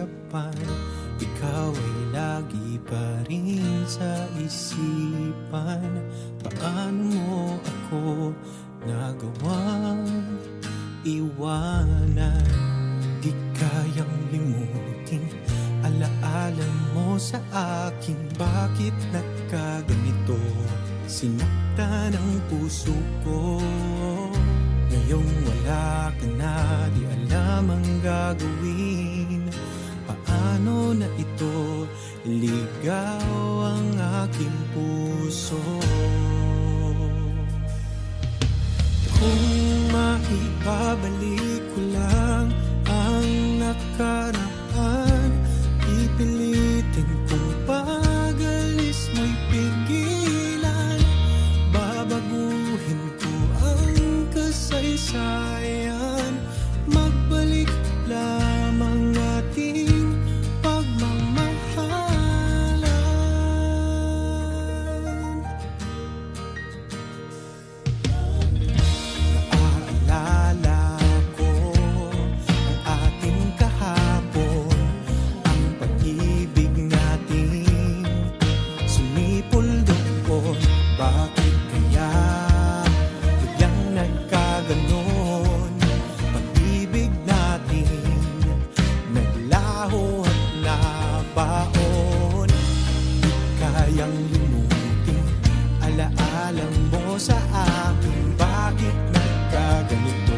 yapan, ikaw ay lagi pa rin sa isipan. Paano mo ako nagawang iwanan? Di kayang limutin alaala mo sa akin. Bakit nagkaganito? Sinaktan ang puso ko. Ngayong wala ka na, di alam ang gagawin. Paano na ito? Ligaw ang aking puso. Kung maibabalik ko lang ang nakaraan, pipilitin kong pag-alis mo'y pigilan. Babaguhin ko ang kasaysayan, magbalik lamang ating pagmamahalan. Naaalala ko ang ating kahapon, ang pag-ibig natin sumipol doon. Bakit kaya biglang nagkaganon? Pag-ibig natin naglaho at nabaon. Di kayang limutin alaala mo sa akin. Bakit nagkaganito?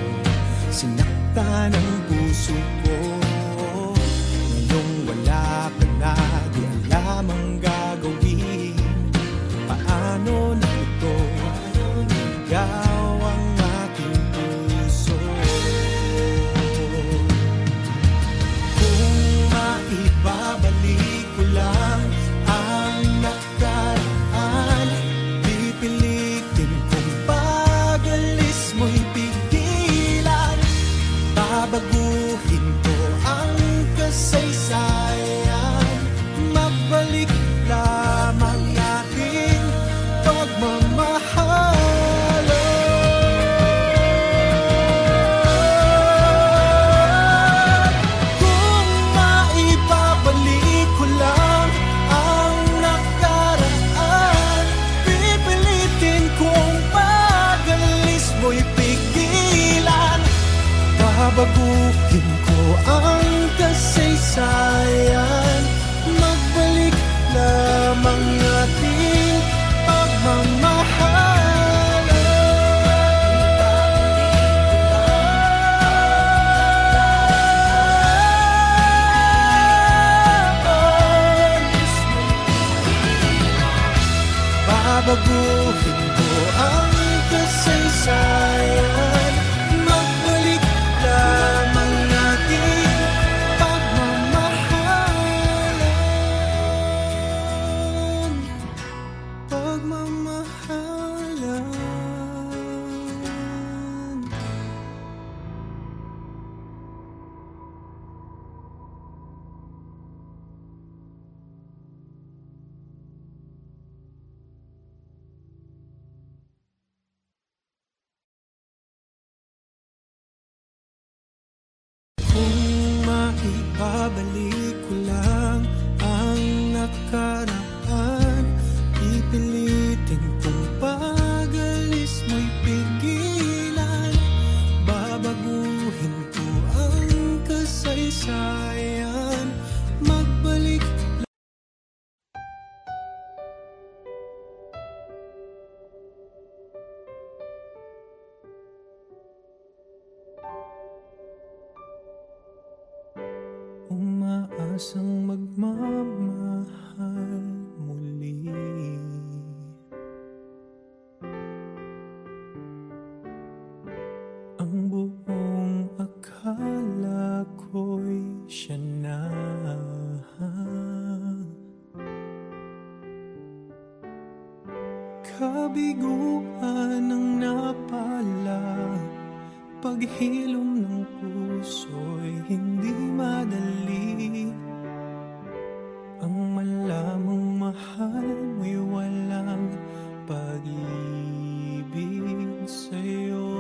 Sinaktan ang puso ko. Ngayong wala ka na, di alam ang gagawin. Paano na ito? Ligaw ang aking puso. Kung maibabalik ko lang ang nakaraan, pipilitin kong pag-alis mo'y pigilan. Babaguhin ko ang kasaysayan, magbalik lamang ating pagmamahalan. Kung maibabalik ko lang ang nakaraan, pipilitin kong pag-alis mo'y pigilan. Babaguhin ko ang kasaysayan, magbalik lamang ating pagmamahalan. Babaguhin ko ang kasaysayan, magbalik lamang ating pagmamahalan. Pagmamahalan. Kung maibabalik ko lang ang nakaraan, pipilitin kong pag-alis mo'y pigilan. Babaguhin ko ang kasaysayan, magbalik. Umaasang magmamahal muli. Ang buong akala ko'y siya na. Kabiguan ang napala, paghilom ng puso'y hindi madali. Ang malamang mahal mo'y walang pag-ibig sa'yo.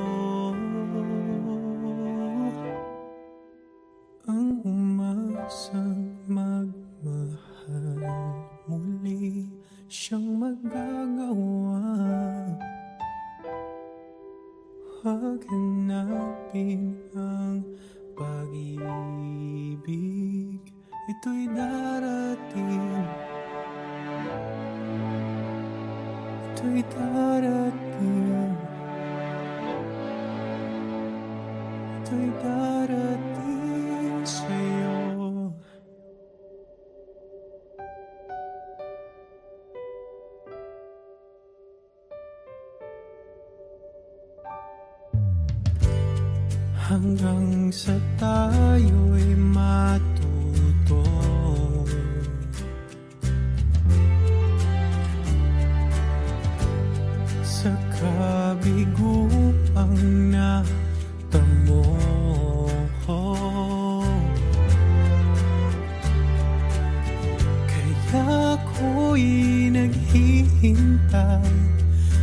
Ang umasang Huwag hanapin ang pag-ibig, ito'y darating. Ito'y darating. Ito'y darating sa'yo. Hanggang sa tayo'y matuto sa kabiguang natamo. Kaya ako'y naghihintay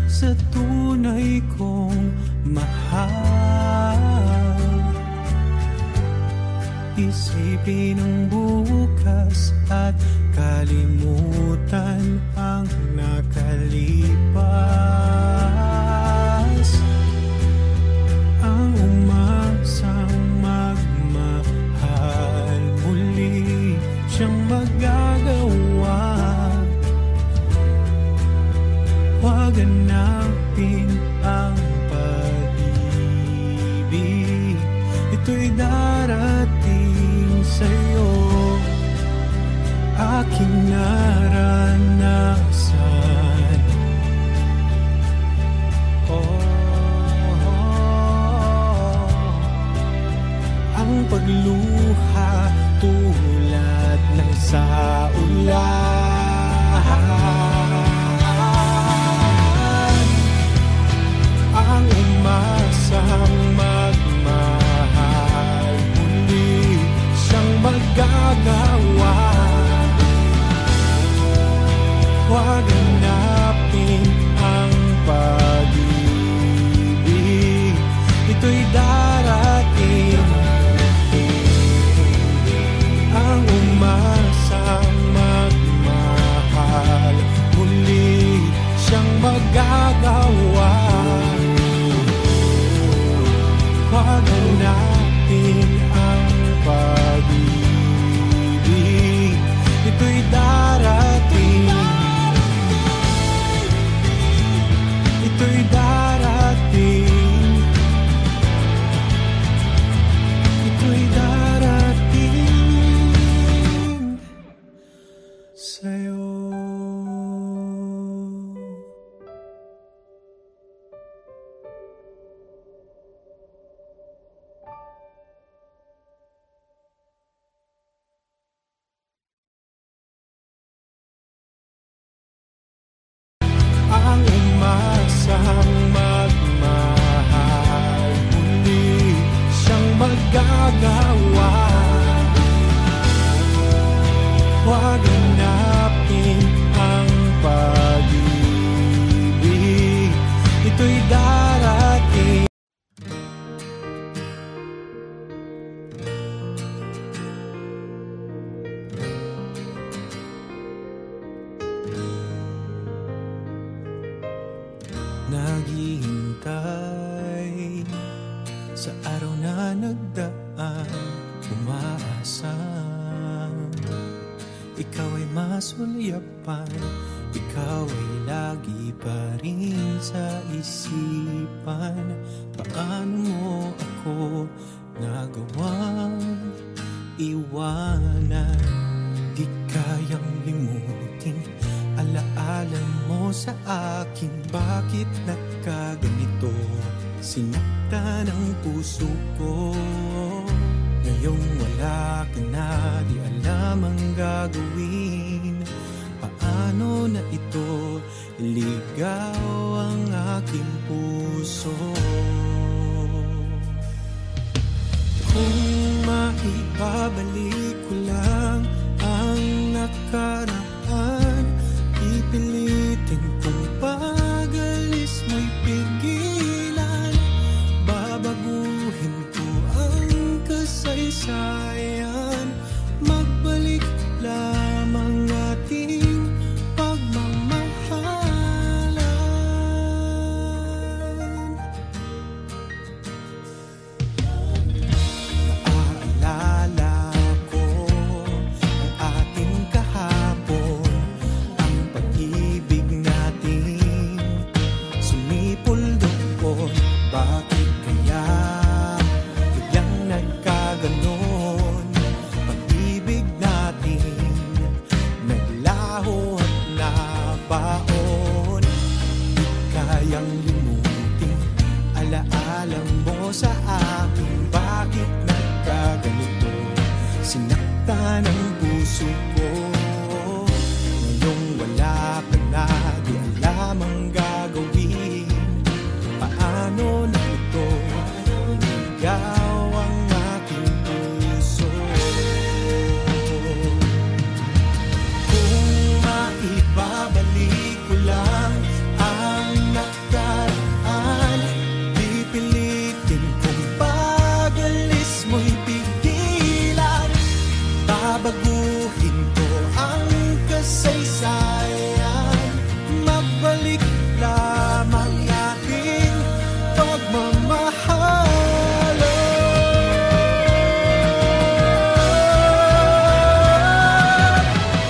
sa tunay kong mahal. Isipin ang bukas at kalimutan ang nakalipas. Ang umasang magmahal muli siyang magagawa. Huwag hanapin ang pag-ibig, ito'y darating sa'yo. Aking naranasan, ang pagluha tulad ng sa ulan. Ang umasang magmahal muli siyang magagawa. Huwag hanapin ang pag-ibig, ito'y darating. Ang umasang magmahal muli siyang magagawa. Huwag hanapin ang pag-ibig, ito'y darating. Ito'y darating. Ito'y darating sa'yo. Ang umasang magmahal muli siyang magagawa. Huwag hanapin ang pag-ibig, ito'y darating. Naghihintay sa araw na nagdaan, umaasa ikaw ay masulyapan. Ikaw ay lagi pa rin sa isipan. Paano mo ako nagawang iwanan? Di kayang limutin alaala mo sa akin. Bakit nagkaganito? Sinaktan ang puso ko. Ngayong wala ka na, di alam ang gagawin. Paano na ito iligaw ang aking puso? Kung maibabalik ko lang ang nakaraan, pipilitin kong pag-alis mo'y pigilan. Babaguhin ko ang kasaysayan. Magbalik lamang ating pagmamahalan. ang lumuting alaala mo sa akin. Bakit nagkaganito? Sinaktan ang puso ko. Ngayong wala ka na, di alam ang gagawin. Paano na ito? Ikaw ang aking puso. Kung maibabalik ko lang ang nakaraan, pipilitin kong pag-alis mo'y pigilan. Babaguhin ko ang kasaysayan. Magbalik lamang ating pagmamahalan.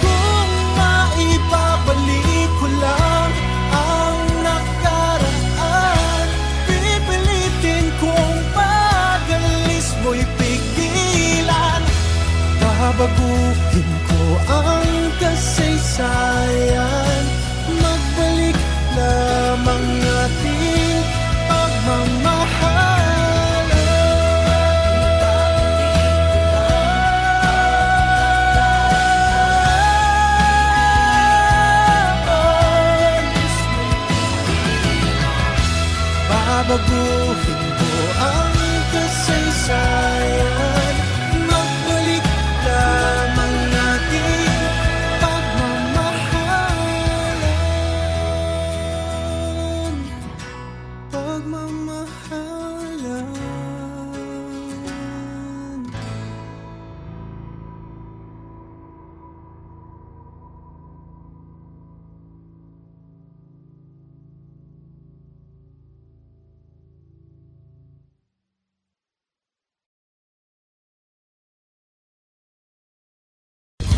Kung maibabalik ko lang ang nakaraan, pipilitin kong pag-alis mo'y pigilan. Babaguhin ko ang kasaysayan. Magbalik lamang ating pagmamahalan. Babaguhin ko ang kasaysayan. Magbalik lamang ating pagmamahalan. Pagmamahalan.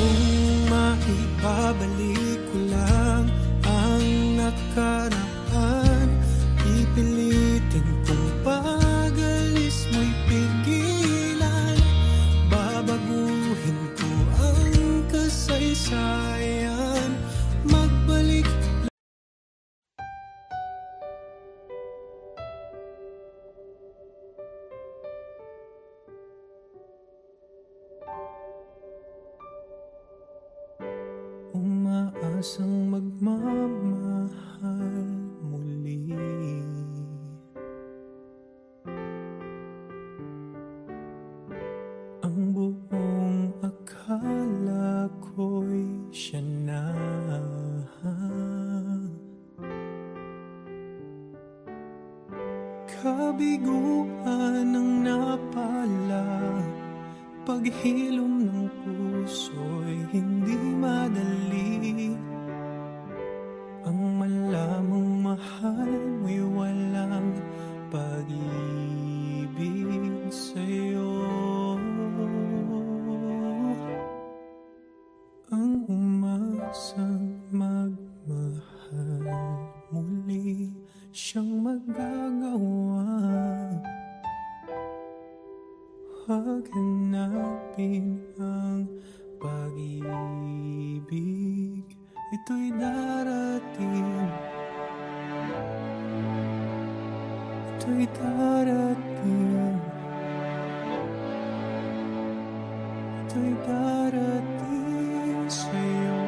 Kung maibabalik ko lang ang nakaraan, pipilitin kong pag-alis mo'y pigilan. Babaguhin ko ang kasaysayan. Magbalik. Umaasang magmamahal muli. Ang buong akala ko'y siya na. Kabiguan ang napala. Paghilom ng puso'y hindi madali. Ang malamang mahal mo'y walang pag-ibig sa'yo. Ang umasang magmahal muli, siyang magagawa. Haganapin ang pag-ibig, ito'y darating. Ito'y darating. Ito'y darating sa'yo.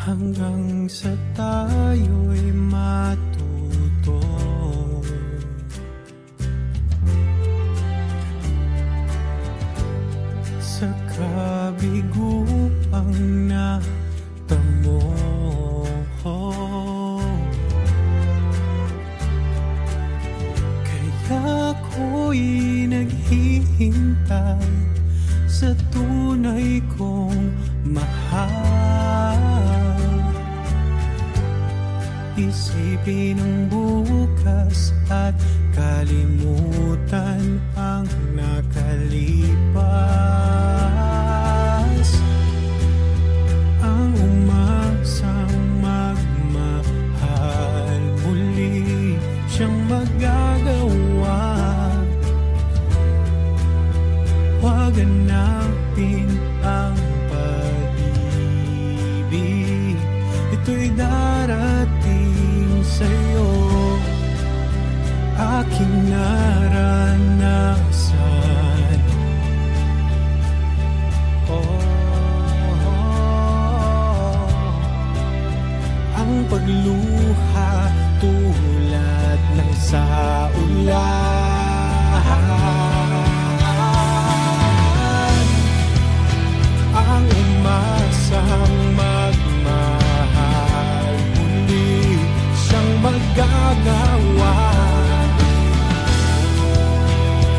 Hanggang sa tayo'y matuto, sa kabiguang natamo. Kaya ako'y naghihintay sa tunay kong mahal. Isipin ang bukas at kalimutan ang nakalipas. Ang umasang magmahal muli, siyang magagawa. Haganapin ang pag-ibig, ito'y darating sa'yo. Aking naranasan, ang pagluha tulad ng sa ulan, ang umasang magmahal, muli siyang magagawa.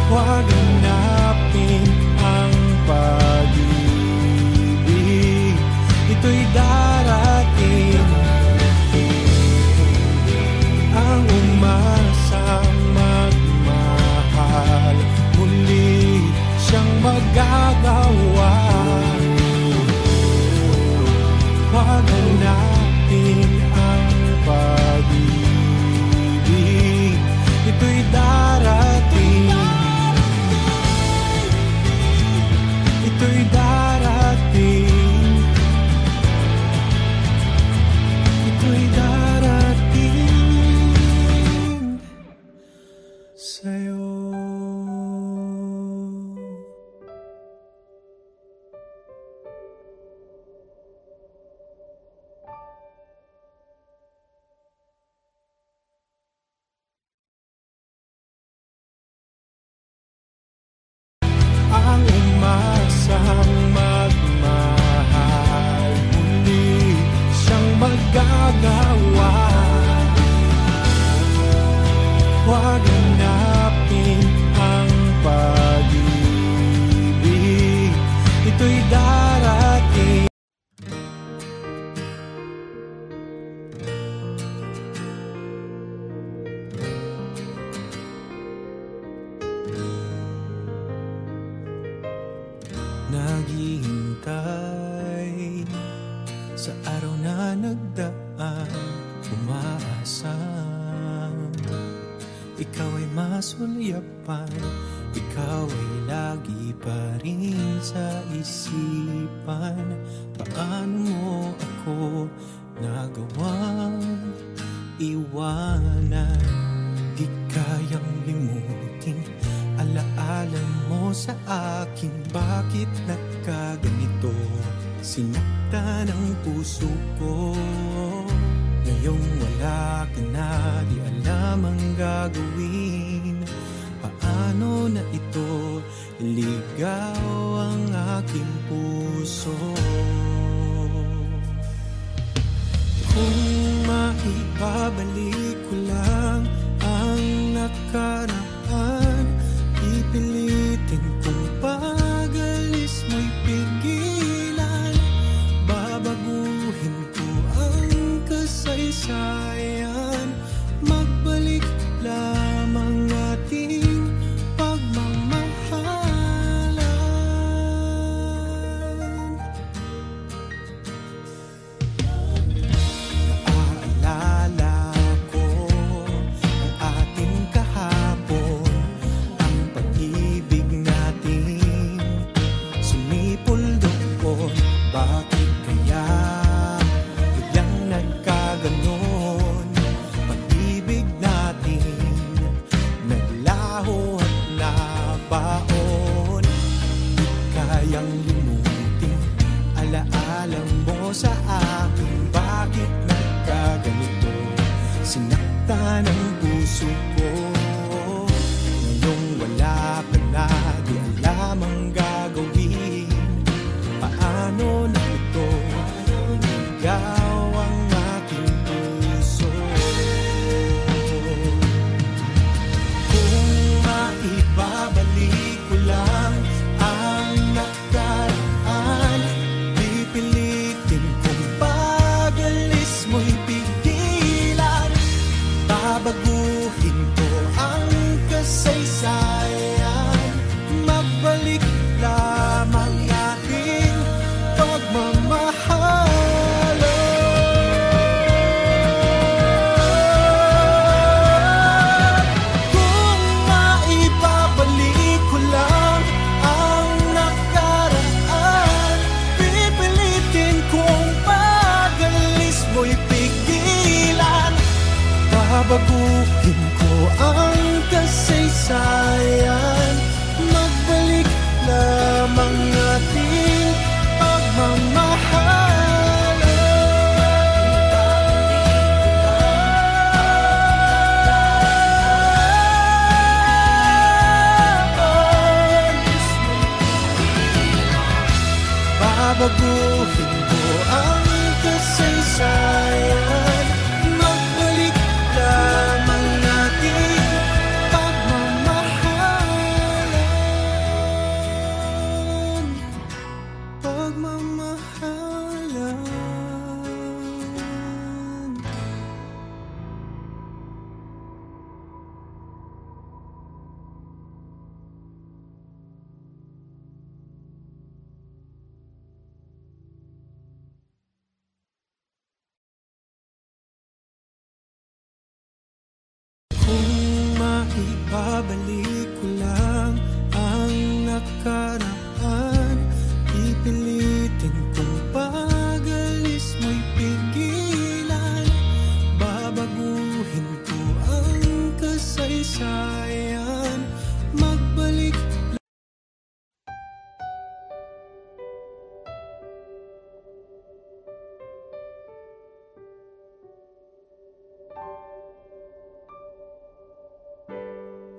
Huwag hanapin ang pag-ibig, ito'y darating. Ang umasang magmahal, muli siyang magagawa. Huwag hanapin ang pag-ibig, ito'y darating. Ito'y darating. Ito'y darating sa'yo. Ang umasang magmahal, muli siyang magagawa. Huwag hanapin ang pag-ibig, ito'y darating. Naghihintay sa araw na nagdaan, umaasang ikaw ay masulyapan. Ikaw ay lagi pa rin sa isipan. Paano mo ako nagawang iwanan? Di kayang limutin alaala mo sa akin. Bakit nagkaganito? Sinaktan ang puso ko. Ngayong wala ka na, di alam ang gagawin. Paano na ito ligaw ang aking puso? Kung maibabalik ko lang ang nakaraan, pipilitin kong pag-alis mo'y pigilan. Babaguhin ko ang kasaysayan, magbalik lamang ating pagmamahalan. Naaalala ko ang ating kahapon, ang pag-ibig natin sumipol doon. Bakit kaya biglang nagkaganon? Pag-ibig natin naglaho at nabaon. Di kayang limutin alaala mo sa akin. Bakit nagkaganito? Sinaktan ang puso ko. Ngayong wala ka na, di alam ang gagawin. Paano na ito ligaw ang aking puso? Kung maibabalik ko lang ang nakaraan, pipilitin kong pag-alis mo'y pigilan. Babaguhin ko ang kasaysayan, magbalik lamang ating pagmamahalan. Kung maibabalik ko lang babaguhin ko ang kasaysayan. Magbalik lamang natin pagmamahalan, pagmamahalan. Kung maibabalik ko lang ang nakaraan, pipilitin kong pag-alis mo'y pigilan. Babaguhin ko ang kasaysayan. Magbalik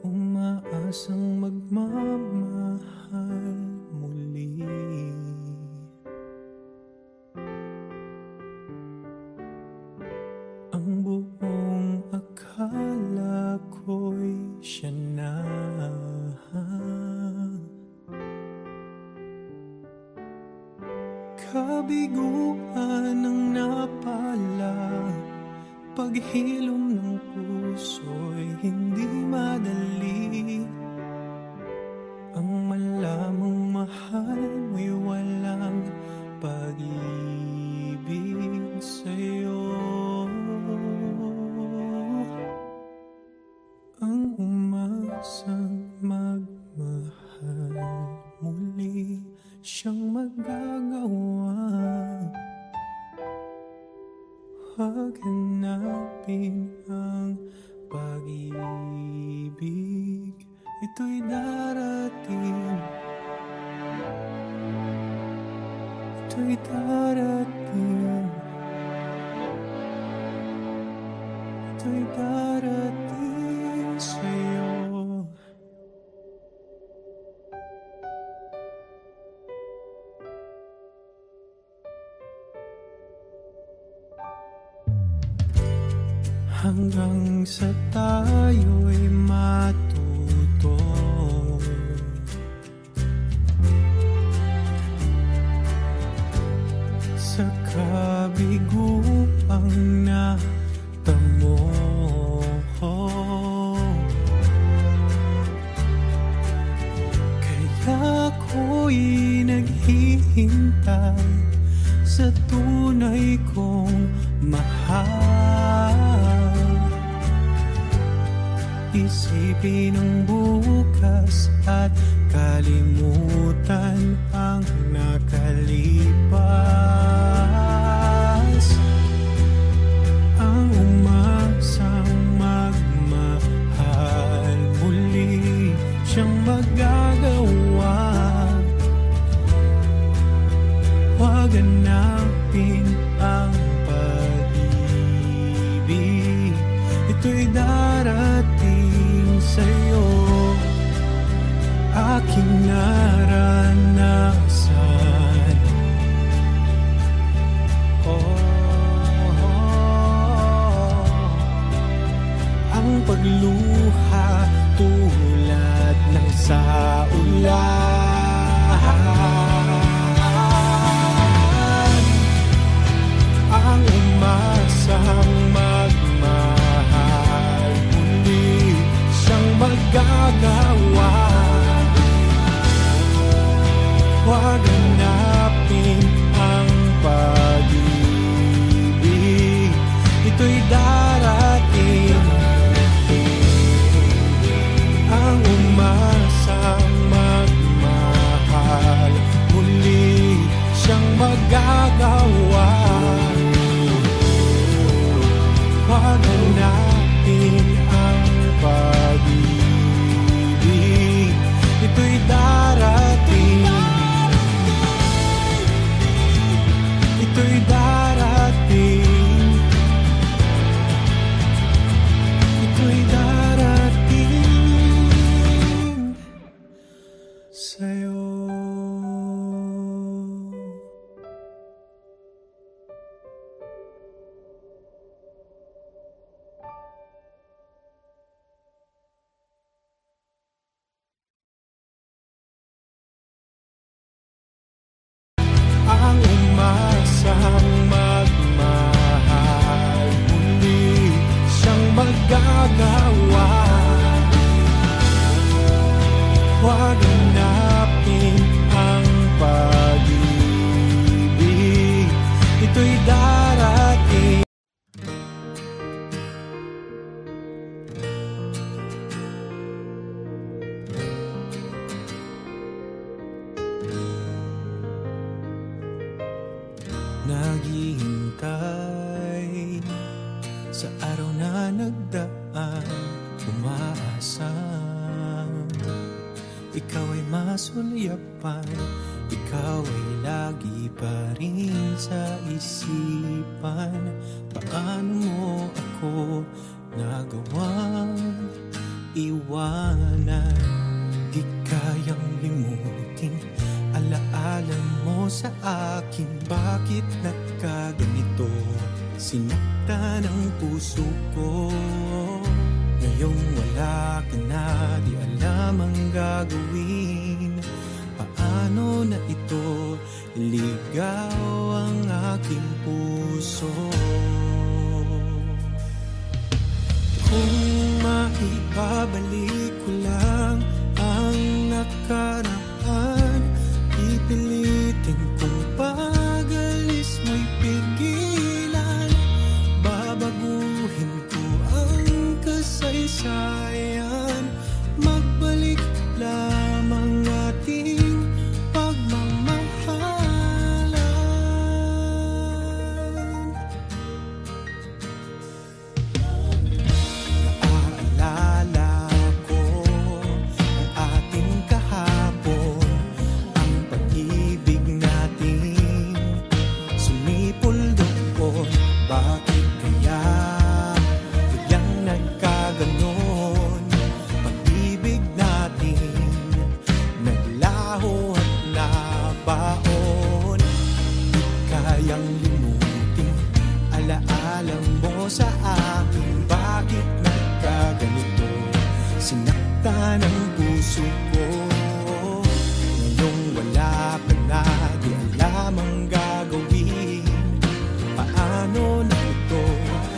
umaasang magmamahal muli. Ang buong akala ko'y siya na. Kabiguan ang napala, paghilom ng puso'y hindi madali. Ang malamang mahal mo'y walang pag-ibig sa'yo. Ang umasang magmahal muli, siyang magagawa. Huwag hanapin ang pag-ibig, ito'y darating. Ito'y darating. Ito'y darating sa'yo. Hanggang sa tayo'y matuto, sa kabiguang natamo. Kaya ako'y naghihintay sa tunay kong mahal. Isipin ang bukas at kalimutan ang nakalipas. Ang umasang magmahal muli, siyang magagawa. Huwag hanapin ang pag-ibig, ito'y darating sa'yo. Aking naranasan, ang pagluha tulad ng sa ulan. Ang umasang magmahal muli, siyang magagawa. Huwag hanapin ang pag-ibig, ito'y darating. Ang umasang magmahal muli, siyang magagawa. Huwag hanapin ang pag-ibig, ito'y darating. Ito'y darating. Ito'y darating sa'yo. ikaw ay masulyapan, ikaw ay lagi pa rin sa isipan. Paano mo ako nagawang iwanan? Di kayang limutin alaala mo sa akin. Bakit nagkaganito? Sinaktan ang puso ko. Ngayong wala ka na, di alam ang gagawin. Paano na ito iligaw ang aking puso? Kung maibabalik ko lang ang nakaraan, pipilitin kong pag-alis mo'y pigilan. Babaguhin ko ang kasaysayan, magbalik lamang ating pagmamahalan. Naaalala ko ang ating kahapon, ang pag-ibig natin sumipol doon. Bakit kaya biglang nagkaganon? Pag-ibig natin naglaho at nabaon. Di kayang limutin alaala mo sa akin. Bakit nagkaganito? Sinaktan ang puso ko. Ngayong wala ka na, di alam ang gagawin. Paano na ito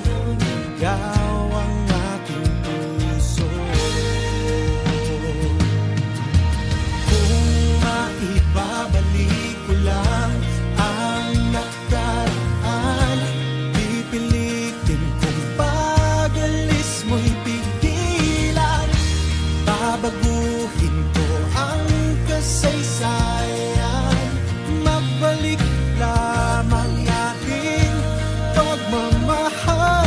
iligaw ang aking puso? Kung maibabalik ko lang ang nakaraan, pipilitin kong pag-alis mo'y pigilan. Babaguhin ko ang kasaysayan, magbalik lamang ating pagmamahalan.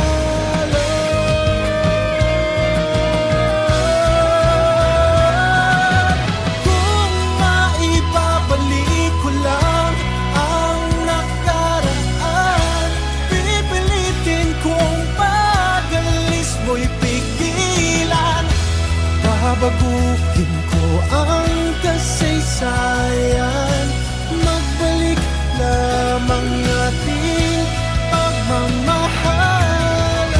Kung maibabalik ko lang ang nakaraan, pipilitin kong pag-alis mo'y pigilan. Babaguhin ko ang kasaysayan, magbalik lamang ating pagmamahalan.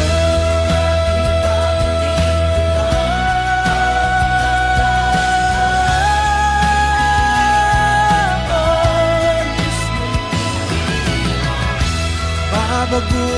Babaguhin